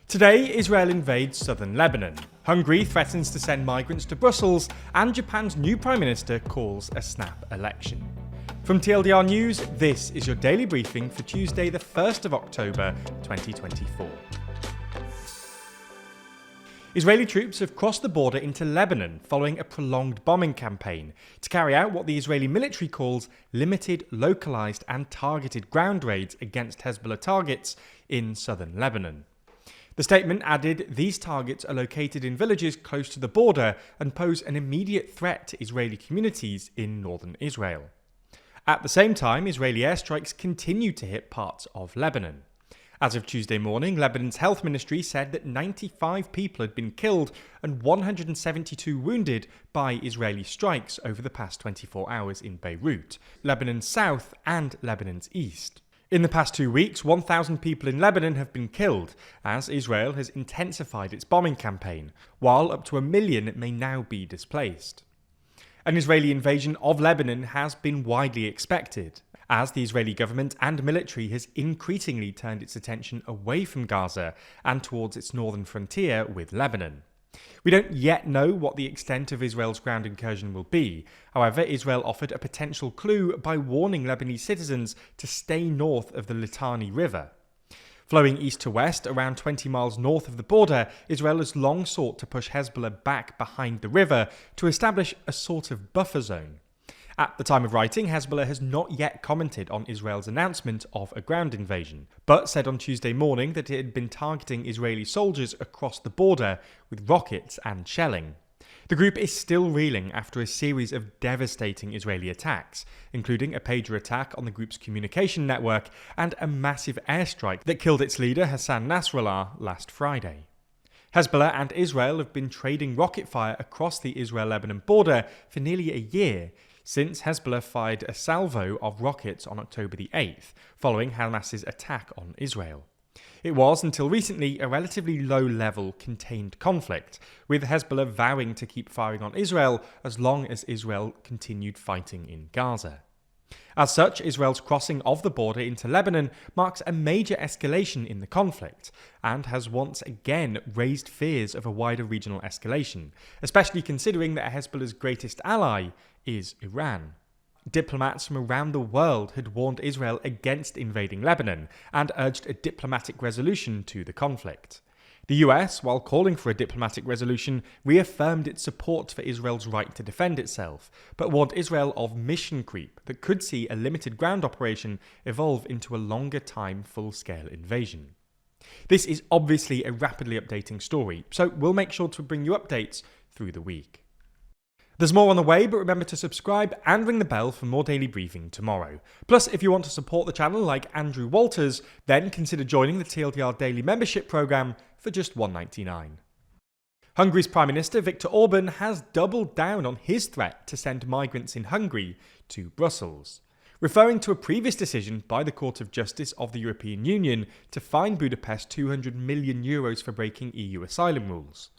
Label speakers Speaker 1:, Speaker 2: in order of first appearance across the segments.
Speaker 1: Today, Israel invades southern Lebanon. Hungary threatens to send migrants to Brussels, and Japan's new Prime Minister calls a snap election. From TLDR News, this is your daily briefing for Tuesday, the 1st of October 2024. Israeli troops have crossed the border into Lebanon following a prolonged bombing campaign to carry out what the Israeli military calls limited, localized and targeted ground raids against Hezbollah targets in southern Lebanon. The statement added these targets are located in villages close to the border and pose an immediate threat to Israeli communities in northern Israel. At the same time, Israeli airstrikes continue to hit parts of Lebanon. As of Tuesday morning, Lebanon's health ministry said that 95 people had been killed and 172 wounded by Israeli strikes over the past 24 hours in Beirut, Lebanon's south and Lebanon's east. In the past 2 weeks, 1,000 people in Lebanon have been killed, as Israel has intensified its bombing campaign, while up to 1 million may now be displaced. An Israeli invasion of Lebanon has been widely expected, as the Israeli government and military has increasingly turned its attention away from Gaza and towards its northern frontier with Lebanon. We don't yet know what the extent of Israel's ground incursion will be. However, Israel offered a potential clue by warning Lebanese citizens to stay north of the Litani River. Flowing east to west, around 20 miles north of the border, Israel has long sought to push Hezbollah back behind the river to establish a sort of buffer zone. At the time of writing, Hezbollah has not yet commented on Israel's announcement of a ground invasion, but said on Tuesday morning that it had been targeting Israeli soldiers across the border with rockets and shelling. The group is still reeling after a series of devastating Israeli attacks, including a pager attack on the group's communication network and a massive airstrike that killed its leader Hassan Nasrallah last Friday. Hezbollah and Israel have been trading rocket fire across the Israel-Lebanon border for nearly a year, since Hezbollah fired a salvo of rockets on October the 8th, following Hamas's attack on Israel. It was, until recently, a relatively low-level, contained conflict, with Hezbollah vowing to keep firing on Israel as long as Israel continued fighting in Gaza. As such, Israel's crossing of the border into Lebanon marks a major escalation in the conflict, and has once again raised fears of a wider regional escalation, especially considering that Hezbollah's greatest ally is Iran. Diplomats from around the world had warned Israel against invading Lebanon and urged a diplomatic resolution to the conflict. The US, while calling for a diplomatic resolution, reaffirmed its support for Israel's right to defend itself, but warned Israel of mission creep that could see a limited ground operation evolve into a longer-time full-scale invasion. This is obviously a rapidly updating story, so we'll make sure to bring you updates through the week. There's more on the way, but remember to subscribe and ring the bell for more daily briefing tomorrow. Plus, if you want to support the channel like Andrew Walters, then consider joining the TLDR Daily Membership Programme for just $1.99. Hungary's Prime Minister Viktor Orban has doubled down on his threat to send migrants in Hungary to Brussels, referring to a previous decision by the Court of Justice of the European Union to fine Budapest €200 million for breaking EU asylum rules.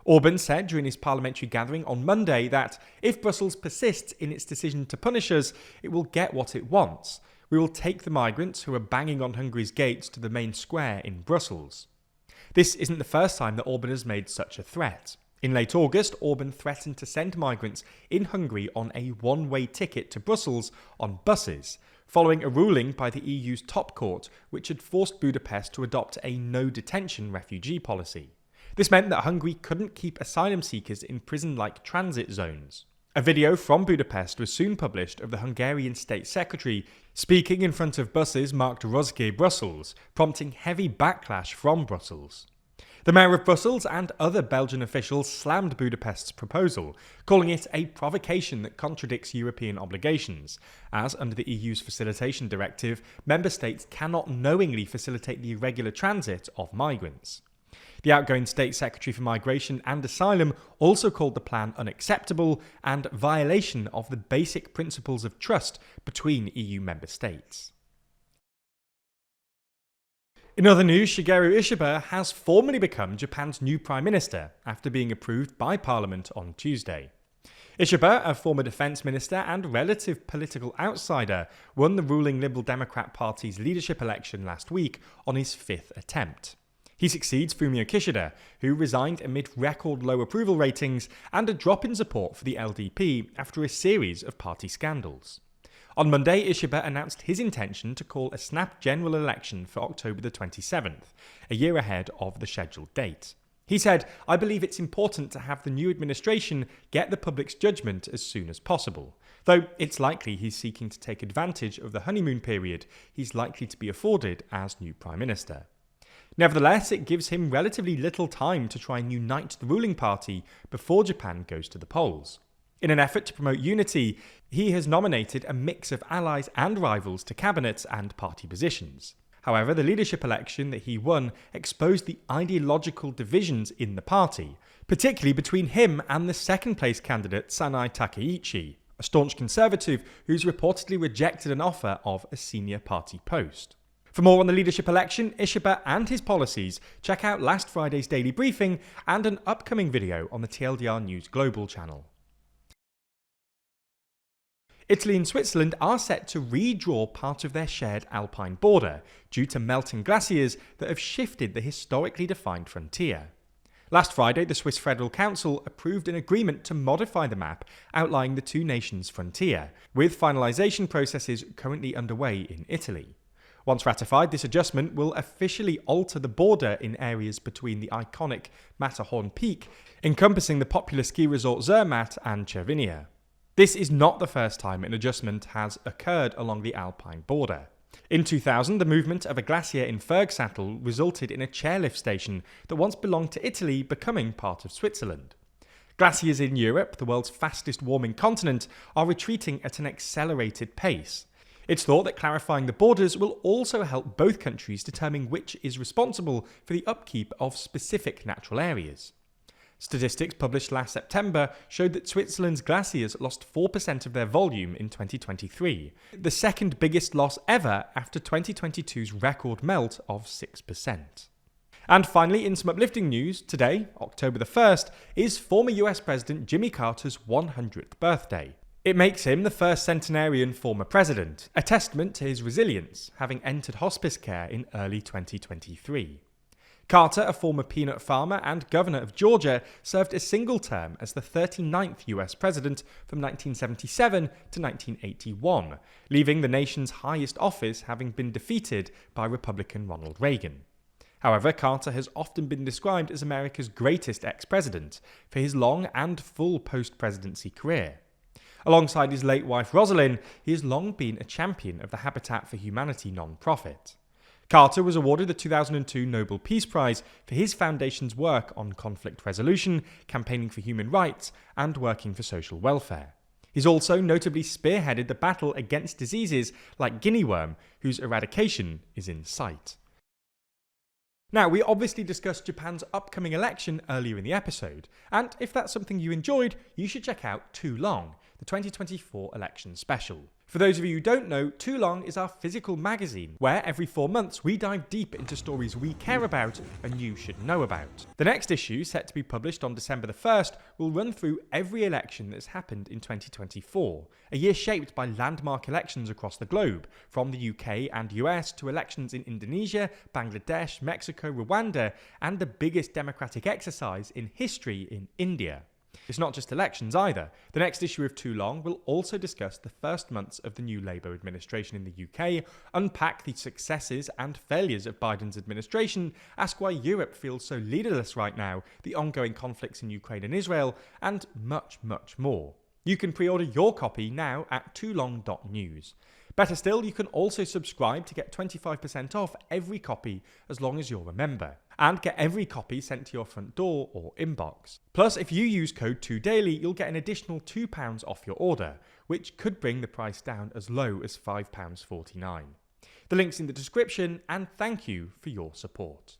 Speaker 1: Orban said during his parliamentary gathering on Monday that if Brussels persists in its decision to punish us, it will get what it wants. We will take the migrants who are banging on Hungary's gates to the main square in Brussels. This isn't the first time that Orban has made such a threat. In late August, Orban threatened to send migrants in Hungary on a one-way ticket to Brussels on buses, following a ruling by the EU's top court which had forced Budapest to adopt a no-detention refugee policy. This meant that Hungary couldn't keep asylum seekers in prison-like transit zones. A video from Budapest was soon published of the Hungarian State Secretary speaking in front of buses marked Rozsgé Brussels, prompting heavy backlash from Brussels. The mayor of Brussels and other Belgian officials slammed Budapest's proposal, calling it a provocation that contradicts European obligations, as under the EU's Facilitation Directive, member states cannot knowingly facilitate the irregular transit of migrants. The outgoing State Secretary for Migration and Asylum also called the plan unacceptable and violation of the basic principles of trust between EU member states. In other news, Shigeru Ishiba has formally become Japan's new Prime Minister after being approved by Parliament on Tuesday. Ishiba, a former defence minister and relative political outsider, won the ruling Liberal Democrat Party's leadership election last week on his fifth attempt. He succeeds Fumio Kishida, who resigned amid record low approval ratings and a drop in support for the LDP after a series of party scandals. On Monday, Ishiba announced his intention to call a snap general election for October the 27th, a year ahead of the scheduled date. He said, "I believe it's important to have the new administration get the public's judgment as soon as possible. Though it's likely he's seeking to take advantage of the honeymoon period he's likely to be afforded as new Prime Minister." Nevertheless, it gives him relatively little time to try and unite the ruling party before Japan goes to the polls. In an effort to promote unity, he has nominated a mix of allies and rivals to cabinets and party positions. However, the leadership election that he won exposed the ideological divisions in the party, particularly between him and the second-place candidate Sanai Takeichi, a staunch conservative who's reportedly rejected an offer of a senior party post. For more on the leadership election, Ishiba and his policies, check out last Friday's daily briefing and an upcoming video on the TLDR News Global channel. Italy and Switzerland are set to redraw part of their shared Alpine border due to melting glaciers that have shifted the historically defined frontier. Last Friday, the Swiss Federal Council approved an agreement to modify the map outlining the two nations' frontier, with finalisation processes currently underway in Italy. Once ratified, this adjustment will officially alter the border in areas between the iconic Matterhorn Peak, encompassing the popular ski resort Zermatt and Cervinia. This is not the first time an adjustment has occurred along the Alpine border. In 2000, the movement of a glacier in Fergsattel resulted in a chairlift station that once belonged to Italy becoming part of Switzerland. Glaciers in Europe, the world's fastest warming continent, are retreating at an accelerated pace. It's thought that clarifying the borders will also help both countries determine which is responsible for the upkeep of specific natural areas. Statistics published last September showed that Switzerland's glaciers lost 4% of their volume in 2023, the second biggest loss ever after 2022's record melt of 6%. And finally, in some uplifting news, today, October the 1st, is former US President Jimmy Carter's 100th birthday. It makes him the first centenarian former president, a testament to his resilience, having entered hospice care in early 2023. Carter, a former peanut farmer and governor of Georgia, served a single term as the 39th US president from 1977 to 1981, leaving the nation's highest office having been defeated by Republican Ronald Reagan. However, Carter has often been described as America's greatest ex-president for his long and full post-presidency career. Alongside his late wife Rosalind, he has long been a champion of the Habitat for Humanity non-profit. Carter was awarded the 2002 Nobel Peace Prize for his foundation's work on conflict resolution, campaigning for human rights, and working for social welfare. He's also notably spearheaded the battle against diseases like guinea worm, whose eradication is in sight. Now, we obviously discussed Japan's upcoming election earlier in the episode, and if that's something you enjoyed, you should check out Too Long, the 2024 election special. For those of you who don't know, Too Long is our physical magazine, where every 4 months we dive deep into stories we care about and you should know about. The next issue, set to be published on December the 1st, will run through every election that's happened in 2024, a year shaped by landmark elections across the globe, from the UK and US to elections in Indonesia, Bangladesh, Mexico, Rwanda, and the biggest democratic exercise in history in India. It's not just elections either. The next issue of Too Long will also discuss the first months of the new Labour administration in the UK, unpack the successes and failures of Biden's administration, ask why Europe feels so leaderless right now, the ongoing conflicts in Ukraine and Israel, and much, much more. You can pre-order your copy now at toolong.news. Better still, you can also subscribe to get 25% off every copy as long as you're a member, and get every copy sent to your front door or inbox. Plus, if you use code 2daily, you'll get an additional £2 off your order, which could bring the price down as low as £5.49. The link's in the description, and thank you for your support.